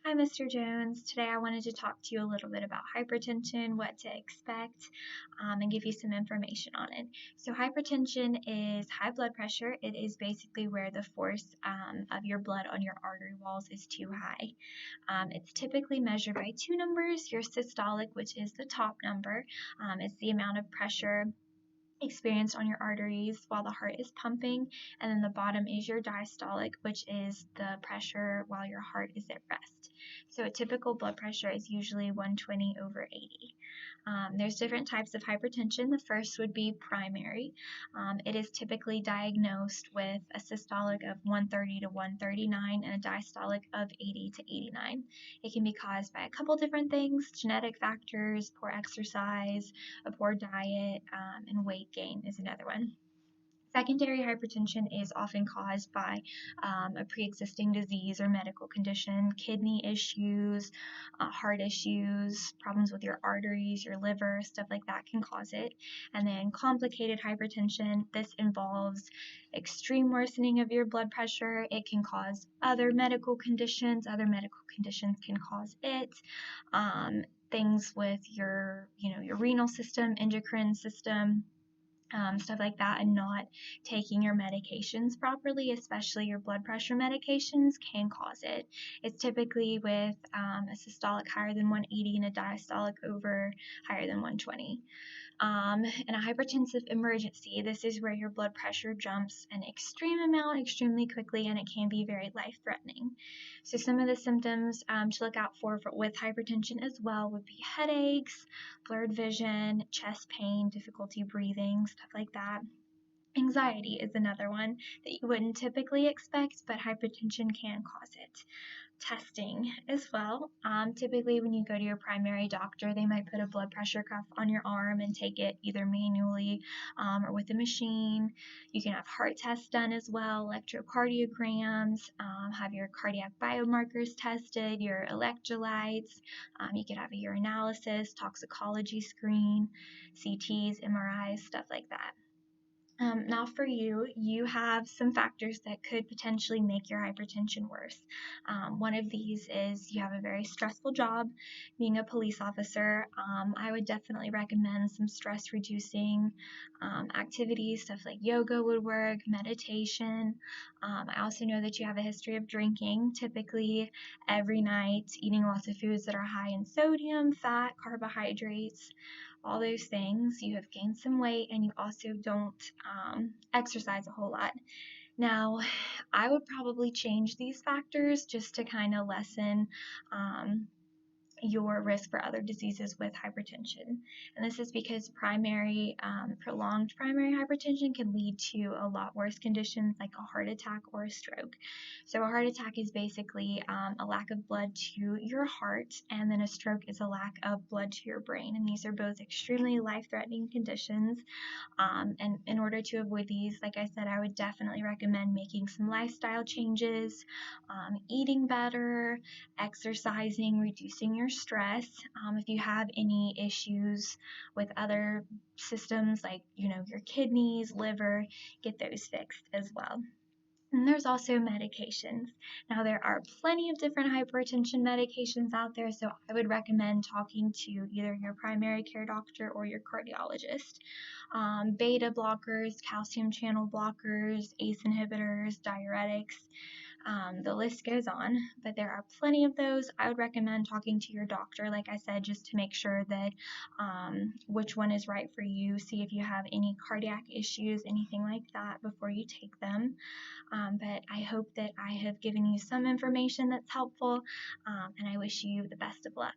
Hi, Mr. Jones. Today I wanted to talk to you a little bit about hypertension, what to expect, and give you some information on it. So, hypertension is high blood pressure. It is basically where the force of your blood on your artery walls is too high. It's typically measured by two numbers. Your systolic, which is the top number, is the amount of pressure experienced on your arteries while the heart is pumping, and then the bottom is your diastolic, which is the pressure while your heart is at rest. So a typical blood pressure is usually 120/80. There's different types of hypertension. The first would be primary. It is typically diagnosed with a systolic of 130 to 139 and a diastolic of 80 to 89. It can be caused by a couple different things: genetic factors, poor exercise, a poor diet, and weight gain is another one. Secondary hypertension is often caused by a pre-existing disease or medical condition, kidney issues, heart issues, problems with your arteries, your liver, stuff like that can cause it. And then complicated hypertension, this involves extreme worsening of your blood pressure. It can cause other medical conditions. Other medical conditions can cause it. Things with your renal system, endocrine system, stuff like that, and not taking your medications properly, especially your blood pressure medications, can cause it. It's typically with a systolic higher than 180 and a diastolic over higher than 120. In a hypertensive emergency, this is where your blood pressure jumps an extreme amount extremely quickly, and it can be very life-threatening. So some of the symptoms to look out for with hypertension as well would be headaches, blurred vision, chest pain, difficulty breathing, stuff like that. Anxiety is another one that you wouldn't typically expect, but hypertension can cause it. Testing as well. Typically, when you go to your primary doctor, they might put a blood pressure cuff on your arm and take it either manually or with a machine. You can have heart tests done as well, electrocardiograms, have your cardiac biomarkers tested, your electrolytes. You could have a urinalysis, toxicology screen, CTs, MRIs, stuff like that. Now for you have some factors that could potentially make your hypertension worse. One of these is you have a very stressful job. Being a police officer, I would definitely recommend some stress reducing activities. Stuff like yoga would work, meditation. I also know that you have a history of drinking, typically every night, eating lots of foods that are high in sodium, fat, carbohydrates, all those things. You have gained some weight, and you also don't exercise a whole lot. Now, I would probably change these factors just to kind of lessen your risk for other diseases with hypertension. And this is because prolonged primary hypertension can lead to a lot worse conditions like a heart attack or a stroke. So a heart attack is basically a lack of blood to your heart, and then a stroke is a lack of blood to your brain. And these are both extremely life-threatening conditions. And in order to avoid these, like I said, I would definitely recommend making some lifestyle changes, eating better, exercising, reducing your stress. If you have any issues with other systems like, your kidneys, liver, get those fixed as well. And there's also medications. Now, there are plenty of different hypertension medications out there, so I would recommend talking to either your primary care doctor or your cardiologist. Beta blockers, calcium channel blockers, ACE inhibitors, diuretics, the list goes on, but there are plenty of those. I would recommend talking to your doctor, like I said, just to make sure that which one is right for you. See if you have any cardiac issues, anything like that, before you take them. But I hope that I have given you some information that's helpful, and I wish you the best of luck.